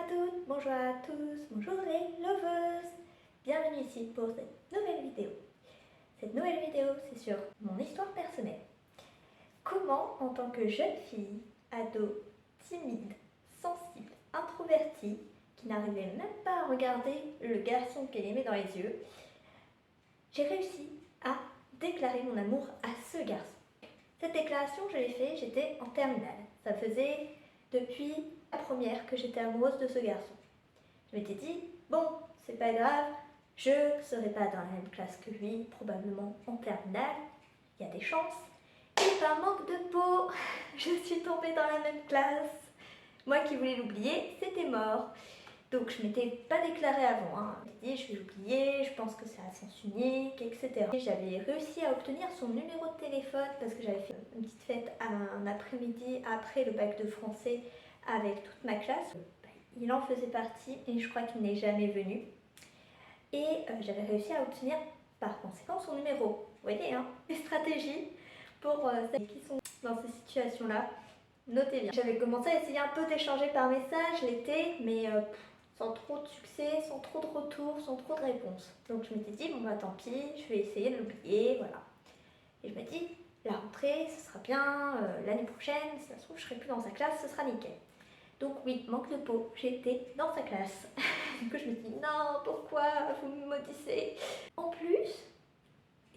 toutes, bonjour à tous, bonjour les lovers. Bienvenue ici pour cette nouvelle vidéo. Cette nouvelle vidéo, c'est sur mon histoire personnelle. Comment, en tant que jeune fille, ado, timide, sensible, introvertie, qui n'arrivait même pas à regarder le garçon qu'elle aimait dans les yeux, j'ai réussi à déclarer mon amour à ce garçon. Cette déclaration, je l'ai faite, j'étais en terminale. Ça faisait depuis la première que j'étais amoureuse de ce garçon. Je m'étais dit, bon, c'est pas grave, je ne serai pas dans la même classe que lui, probablement en terminale, il y a des chances. Et par manque de peau, je suis tombée dans la même classe. Moi qui voulais l'oublier, c'était mort. Donc je m'étais pas déclarée avant, hein. Je me dit, je vais l'oublier, je pense que c'est à sens unique, etc. Et j'avais réussi à obtenir son numéro de téléphone parce que j'avais fait une petite fête un après-midi après le bac de français avec toute ma classe. Il en faisait partie et je crois qu'il n'est jamais venu. Et j'avais réussi à obtenir par conséquent son numéro. Vous voyez, hein, les stratégies pour celles qui sont dans ces situations-là. Notez bien. J'avais commencé à essayer un peu d'échanger par message l'été, mais sans trop de succès, sans trop de retours, sans trop de réponses. Donc je m'étais dit, bon bah tant pis, je vais essayer de l'oublier, voilà. Et je me dis, la rentrée, ce sera bien, l'année prochaine, si ça se trouve, je serai plus dans sa classe, ce sera nickel. Donc oui, manque de peau, j'étais dans sa classe. Du coup je me dis, non, pourquoi vous me maudissez? En plus,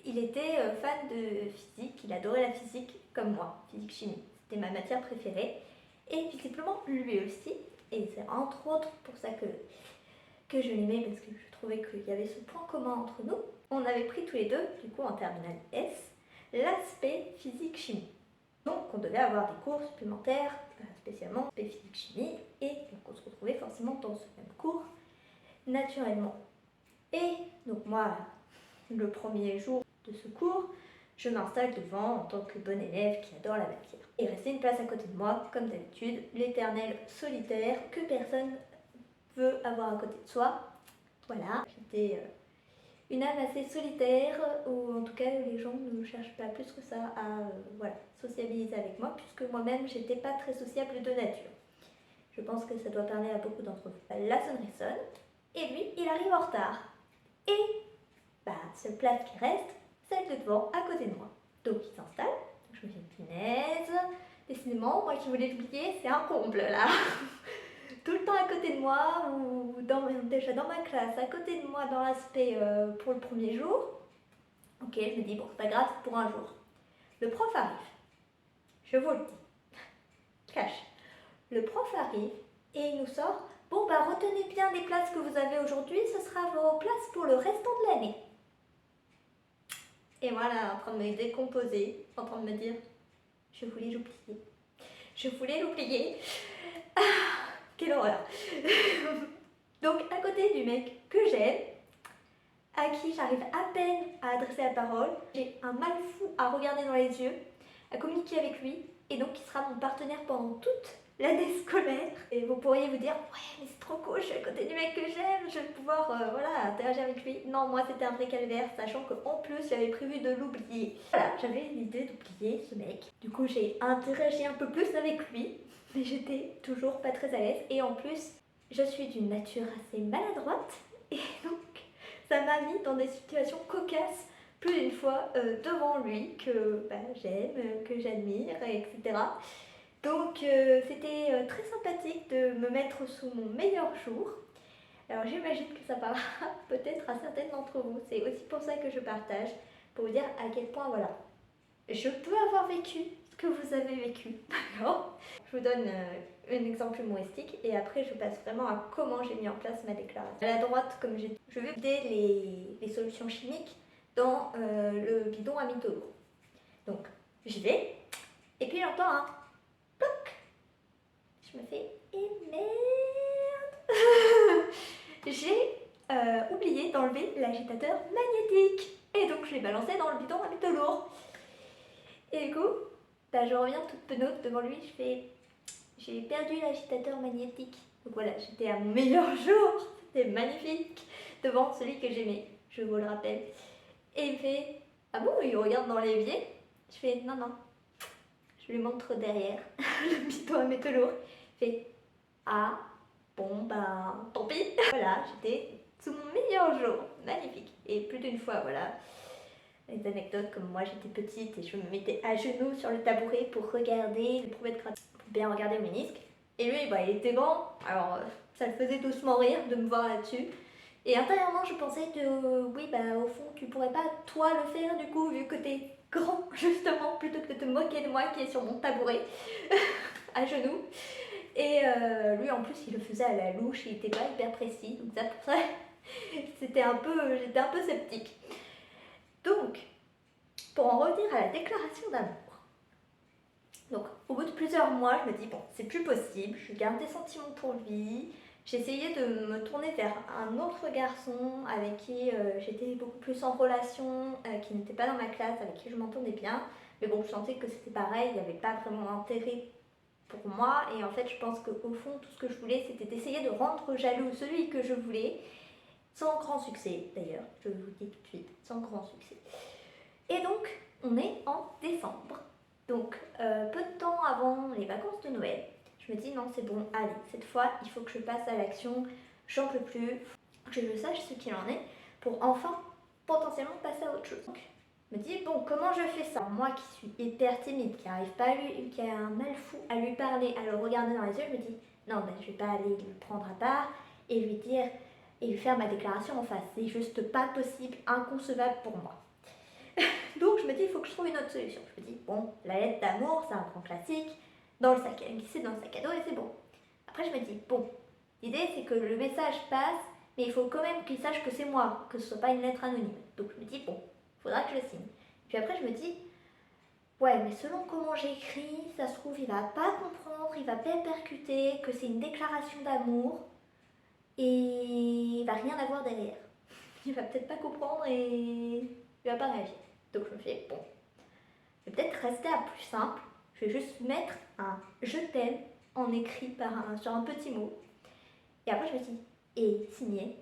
il était fan de physique, il adorait la physique comme moi, physique-chimie. C'était ma matière préférée. Et visiblement, lui aussi. Et c'est entre autres pour ça que je l'aimais, parce que je trouvais qu'il y avait ce point commun entre nous. On avait pris tous les deux, du coup en terminale S, l'aspect physique-chimie. Donc on devait avoir des cours supplémentaires, spécialement aspect physique-chimie, et donc on se retrouvait forcément dans ce même cours, naturellement. Et donc moi, le premier jour de ce cours, je m'installe devant en tant que bonne élève qui adore la matière. Et restait une place à côté de moi, comme d'habitude, l'éternel solitaire que personne veut avoir à côté de soi. Voilà, j'étais une âme assez solitaire, ou en tout cas les gens ne cherchent pas plus que ça à voilà, sociabiliser avec moi, puisque moi-même j'étais pas très sociable de nature. Je pense que ça doit parler à beaucoup d'entre vous. La sonnerie sonne, et lui, il arrive en retard. Et seule place qui reste, celle de devant, à côté de moi. Donc il s'installe, je me dis, punaise, décidément, moi qui voulais l'oublier, c'est un comble là. Tout le temps à côté de moi, ou déjà dans ma classe, à côté de moi dans l'aspect pour le premier jour. Ok, je me dis, bon, c'est pas grave, c'est pour un jour. Le prof arrive, je vous le dis, cache. Le prof arrive et il nous sort, bon bah retenez bien les places que vous avez aujourd'hui, ce sera vos places pour le restant de l'année. Et voilà, en train de me décomposer, en train de me dire, je voulais l'oublier. Je voulais l'oublier. Ah, quelle horreur. Donc à côté du mec que j'aime, à qui j'arrive à peine à adresser la parole, j'ai un mal fou à regarder dans les yeux, à communiquer avec lui, et donc il sera mon partenaire pendant toute l'année scolaire. Et vous pourriez vous dire, ouais mais c'est trop cool, je suis à côté du mec que j'aime, je vais pouvoir voilà, interagir avec lui. Non, moi c'était un vrai calvaire, sachant qu'en plus j'avais prévu de l'oublier. Voilà, j'avais l'idée d'oublier ce mec. Du coup j'ai interagi un peu plus avec lui, mais j'étais toujours pas très à l'aise. Et en plus, je suis d'une nature assez maladroite, et donc ça m'a mis dans des situations cocasses plus d'une fois devant lui que j'aime, que j'admire, etc. Donc c'était très sympathique de me mettre sous mon meilleur jour. Alors j'imagine que ça parlera peut-être à certaines d'entre vous. C'est aussi pour ça que je partage, pour vous dire à quel point voilà, je peux avoir vécu ce que vous avez vécu. D'accord ? Je vous donne un exemple humoristique et après je passe vraiment à comment j'ai mis en place ma déclaration. À la droite, comme j'ai dit, je vais vider les solutions chimiques dans le bidon à métaux lourds. Donc j'y vais et puis j'entends un ploc. Je me fais et merde. J'ai oublié d'enlever l'agitateur magnétique et donc je l'ai balancé dans le bidon à métaux lourds. Et du coup, je reviens toute penaud devant lui, je fais j'ai perdu l'agitateur magnétique. Donc voilà, j'étais à mon meilleur jour, c'était magnifique, devant celui que j'aimais, je vous le rappelle. Et il fait ah bon, il regarde dans l'évier. Je fais non, non. Je lui montre derrière le bidon à métaux lourds. Il fait ah bon, ben tant pis. Voilà, j'étais sous mon meilleur jour, magnifique. Et plus d'une fois, voilà, les anecdotes comme moi j'étais petite et je me mettais à genoux sur le tabouret pour regarder les prouvettes gratuites, pour bien regarder au ménisque. Et lui, bah, il était grand, alors ça le faisait doucement rire de me voir là-dessus. Et intérieurement, je pensais que oui, bah au fond, tu pourrais pas toi le faire du coup, vu que t'es grand justement, plutôt que de te moquer de moi qui est sur mon tabouret à genoux. Et lui en plus, il le faisait à la louche, il était pas hyper précis, donc ça pour ça, j'étais un peu sceptique. Donc, pour en revenir à la déclaration d'amour. Donc, au bout de plusieurs mois, je me dis, bon, c'est plus possible, je garde des sentiments pour lui. J'ai essayé de me tourner vers un autre garçon avec qui j'étais beaucoup plus en relation, qui n'était pas dans ma classe, avec qui je m'entendais bien. Mais bon, je sentais que c'était pareil, il n'y avait pas vraiment d'intérêt pour moi. Et en fait, je pense qu'au fond, tout ce que je voulais, c'était d'essayer de rendre jaloux celui que je voulais, sans grand succès d'ailleurs, je vous dis tout de suite, sans grand succès. Et donc, on est en décembre. Donc, peu de temps avant les vacances de Noël, je me dis non, c'est bon, allez, cette fois, il faut que je passe à l'action, j'en peux plus, que je sache ce qu'il en est, pour enfin, potentiellement, passer à autre chose. Donc, je me dis, bon, comment je fais ça? Moi qui suis hyper timide, qui arrive pas à lui, qui a un mal fou à lui parler, à le regarder dans les yeux, je me dis, non, ben, je vais pas aller le prendre à part et lui dire, et lui faire ma déclaration en face. C'est juste pas possible, inconcevable pour moi. Donc je me dis, il faut que je trouve une autre solution. Je me dis, bon, la lettre d'amour, c'est un grand classique, dans le sac, glisser dans le sac à dos et c'est bon. Après je me dis, bon, l'idée c'est que le message passe, mais il faut quand même qu'il sache que c'est moi, que ce soit pas une lettre anonyme. Donc je me dis, bon, il faudra que je le signe. Puis après je me dis, ouais, mais selon comment j'écris, ça se trouve, il va pas comprendre, il va pas percuter, que c'est une déclaration d'amour, et il va rien avoir derrière. Il va peut-être pas comprendre et il va pas réagir. Donc je me fais, bon, je vais peut-être rester à plus simple. Je vais juste mettre un je t'aime en écrit sur un petit mot. Et après je me dis, et signer,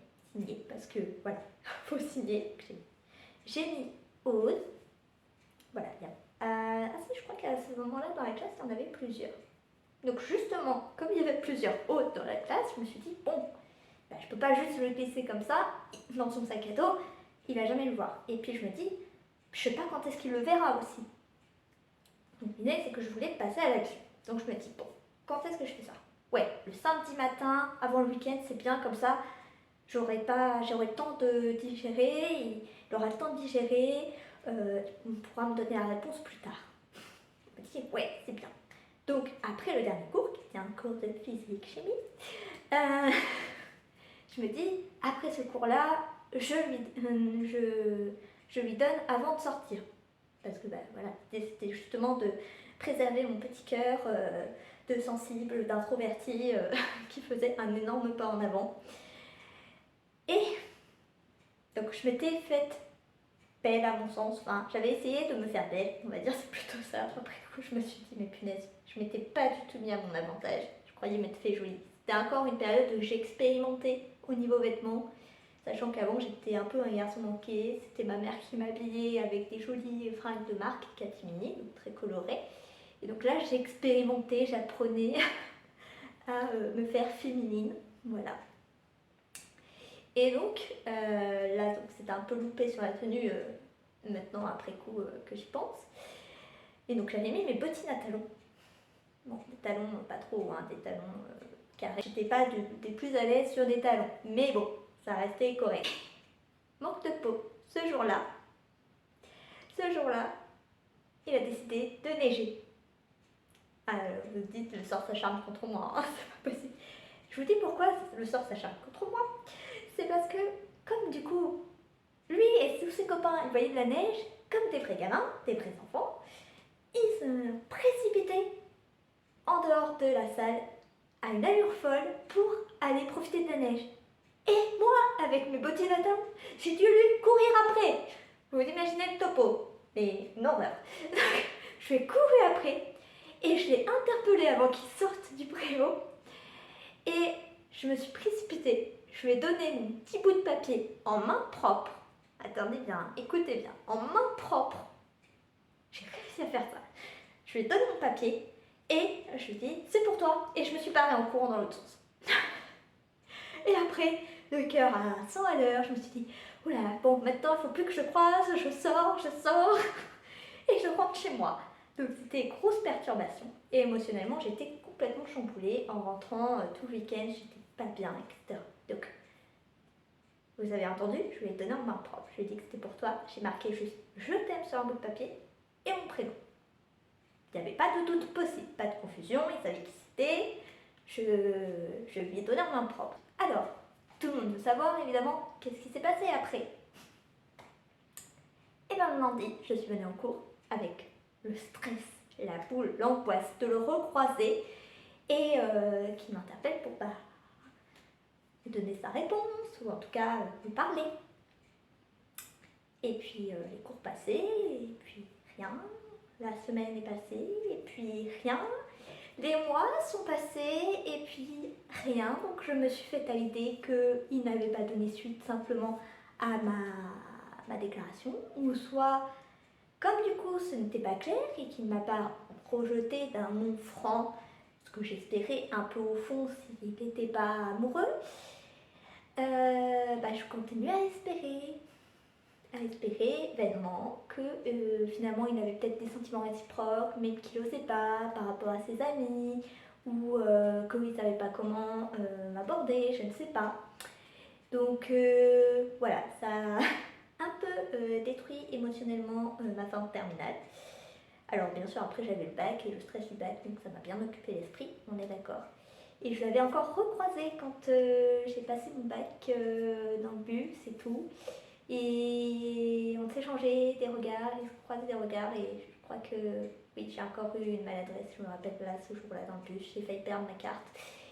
parce que voilà, faut signer. J'ai mis Aude. Voilà, bien. Ah si, je crois qu'à ce moment-là, dans la classe, il y en avait plusieurs. Donc justement, comme il y avait plusieurs Aude dans la classe, je me suis dit, bon, bah, je peux pas juste le laisser comme ça, dans son sac à dos, il va jamais le voir. Et puis je me dis, je sais pas quand est-ce qu'il le verra aussi. Donc l'idée c'est que je voulais passer à l'action. Donc je me dis, bon, quand est-ce que je fais ça? Ouais, le samedi matin, avant le week-end, c'est bien comme ça, j'aurai le temps de digérer, il aura le temps de digérer, on pourra me donner la réponse plus tard. Je me dis, ouais, c'est bien. Donc après le dernier cours, qui était un cours de physique-chimie, je me dis, après ce cours-là, je lui donne avant de sortir. Parce que bah, voilà, c'était justement de préserver mon petit cœur de sensible, d'introverti qui faisait un énorme pas en avant. Et donc je m'étais faite belle à mon sens, enfin j'avais essayé de me faire belle, on va dire c'est plutôt ça. Après coup je me suis dit mais punaise, je m'étais pas du tout mis à mon avantage, je croyais m'être fait jolie. C'était encore une période où j'expérimentais au niveau vêtements, sachant qu'avant j'étais un peu un garçon manqué, c'était ma mère qui m'habillait avec des jolies fringues de marque Catimini, donc très colorées. Et donc là j'expérimentais, j'apprenais à me faire féminine, voilà. Et donc là c'était un peu loupé sur la tenue maintenant après coup que j'y pense. Et donc j'avais mis mes bottines à talons. Bon, des talons pas trop, hein, des talons carrés. J'étais pas des plus à l'aise sur des talons, mais bon, ça restait correct. Manque de peau, ce jour-là, il a décidé de neiger. Alors, vous dites, le sort s'acharne contre moi, hein, c'est pas possible. Je vous dis pourquoi le sort s'acharne contre moi. C'est parce que, comme du coup, lui et tous ses copains, ils voyaient de la neige, comme des vrais gamins, des vrais enfants, ils se précipitaient en dehors de la salle à une allure folle pour aller profiter de la neige. Et moi, avec mes bottines à talons, j'ai dû lui courir après. Vous imaginez le topo, mais non, voilà. Je lui ai couru après et je l'ai interpellé avant qu'il sorte du préau. Et je me suis précipitée. Je lui ai donné mon petit bout de papier en main propre. Attendez bien, écoutez bien, en main propre. J'ai réussi à faire ça. Je lui ai donné mon papier et je lui ai dit c'est pour toi. Et je me suis barrée en courant dans l'autre sens. Et après, le cœur à 100 à l'heure, je me suis dit, oula, bon, maintenant il faut plus que je croise, je sors, et je rentre chez moi. Donc c'était une grosse perturbation. Et émotionnellement, j'étais complètement chamboulée. En rentrant tout le week-end, j'étais pas bien, etc. Donc, vous avez entendu, je lui ai donné en main propre. Je lui ai dit que c'était pour toi. J'ai marqué juste je t'aime sur un bout de papier et mon prénom. Il n'y avait pas de doute possible, pas de confusion, il savait qui c'était. Je lui ai donné en main propre. Alors, tout le monde veut savoir évidemment qu'est-ce qui s'est passé après. Et bien le lundi, je suis venue en cours avec le stress, la boule, l'angoisse de le recroiser et qui m'interpelle pour lui donner sa réponse ou en tout cas lui parler. Et puis les cours passaient et puis rien. La semaine est passée et puis rien. Les mois sont passés et puis rien. Donc je me suis fait à l'idée qu'il n'avait pas donné suite simplement à ma déclaration. Ou soit, comme du coup ce n'était pas clair et qu'il ne m'a pas projeté d'un non franc, ce que j'espérais un peu au fond s'il n'était pas amoureux, je continue à espérer vainement que finalement il avait peut-être des sentiments réciproques mais qu'il n'osait pas par rapport à ses amis ou qu'il ne savait pas comment m'aborder, je ne sais pas. Donc voilà, ça a un peu détruit émotionnellement ma fin de terminale. Alors bien sûr après j'avais le bac et le stress du bac, donc ça m'a bien occupé l'esprit, on est d'accord. Et je l'avais encore recroisé quand j'ai passé mon bac dans le bus et tout. Et on s'échangeait des regards, ils se croisaient des regards et je crois que oui, j'ai encore eu une maladresse, je me rappelle là ce jour-là dans le bus, j'ai failli perdre ma carte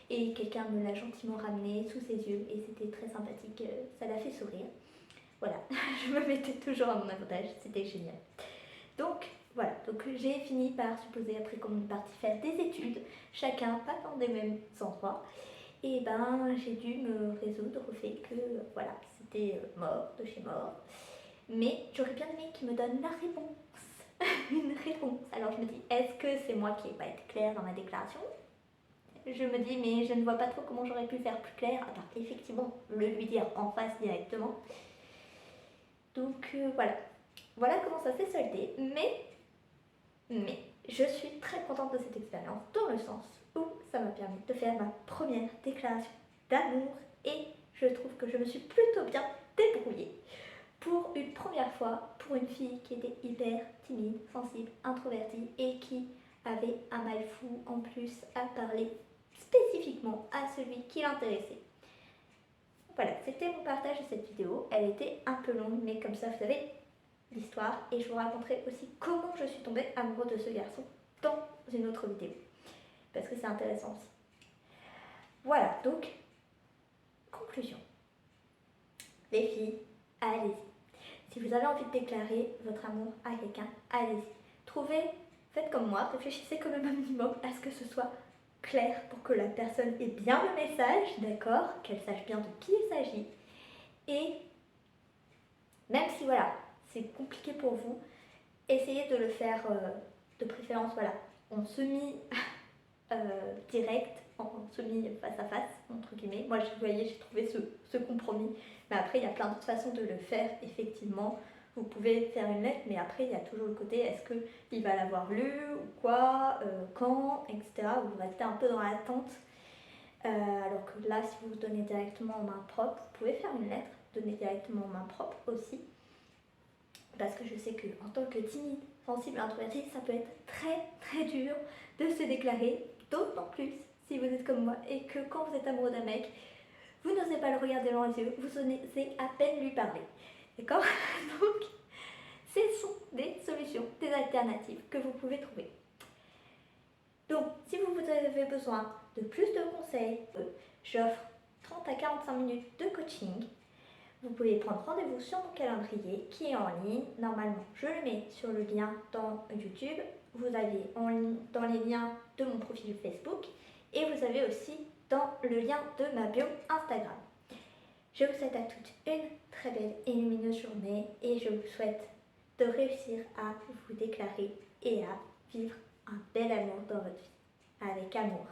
et quelqu'un me l'a gentiment ramenée sous ses yeux et c'était très sympathique, ça l'a fait sourire. Voilà, je me mettais toujours à mon avantage, c'était génial. Donc voilà, donc j'ai fini par supposer après qu'on est parti faire des études, chacun pas dans des mêmes endroits. Et j'ai dû me résoudre au fait que voilà, c'était mort de chez mort. Mais j'aurais bien aimé qu'il me donne la réponse. Une réponse. Alors je me dis, est-ce que c'est moi qui n'ai pas été claire dans ma déclaration? Je me dis, mais je ne vois pas trop comment j'aurais pu faire plus clair, à part effectivement le lui dire en face directement. Donc voilà. Voilà comment ça s'est soldé. Mais je suis très contente de cette expérience dans le sens où ça m'a permis de faire ma première déclaration d'amour et je trouve que je me suis plutôt bien débrouillée pour une première fois pour une fille qui était hyper timide, sensible, introvertie et qui avait un mal fou en plus à parler spécifiquement à celui qui l'intéressait. Voilà, c'était mon partage de cette vidéo. Elle était un peu longue mais comme ça vous savez l'histoire et je vous raconterai aussi comment je suis tombée amoureuse de ce garçon dans une autre vidéo parce que c'est intéressant aussi. Voilà, donc conclusion. Les filles, allez-y. Si vous avez envie de déclarer votre amour à quelqu'un, allez-y. Faites comme moi, réfléchissez quand même un minimum à ce que ce soit clair pour que la personne ait bien le message, d'accord, qu'elle sache bien de qui il s'agit. Et même si voilà, c'est compliqué pour vous, essayez de le faire de préférence, voilà, en semi direct, en semi face à face, entre guillemets. Moi, vous voyez, j'ai trouvé ce compromis. Mais après, il y a plein d'autres façons de le faire, effectivement. Vous pouvez faire une lettre, mais après, il y a toujours le côté, est-ce qu'il va l'avoir lu, ou quoi, quand, etc. Vous restez un peu dans l'attente. Alors que là, si vous donnez directement en main propre, vous pouvez faire une lettre, donner directement en main propre aussi. Parce que je sais qu'en tant que timide, sensible, introvertie, ça peut être très très dur de se déclarer, d'autant plus si vous êtes comme moi et que quand vous êtes amoureux d'un mec, vous n'osez pas le regarder dans les yeux, vous osez à peine lui parler. D'accord? Donc, ce sont des solutions, des alternatives que vous pouvez trouver. Donc, si vous avez besoin de plus de conseils, j'offre 30 à 45 minutes de coaching. Vous pouvez prendre rendez-vous sur mon calendrier qui est en ligne. Normalement, je le mets sur le lien dans YouTube. Vous avez dans les liens de mon profil Facebook et vous avez aussi dans le lien de ma bio Instagram. Je vous souhaite à toutes une très belle et lumineuse journée et je vous souhaite de réussir à vous déclarer et à vivre un bel amour dans votre vie avec amour.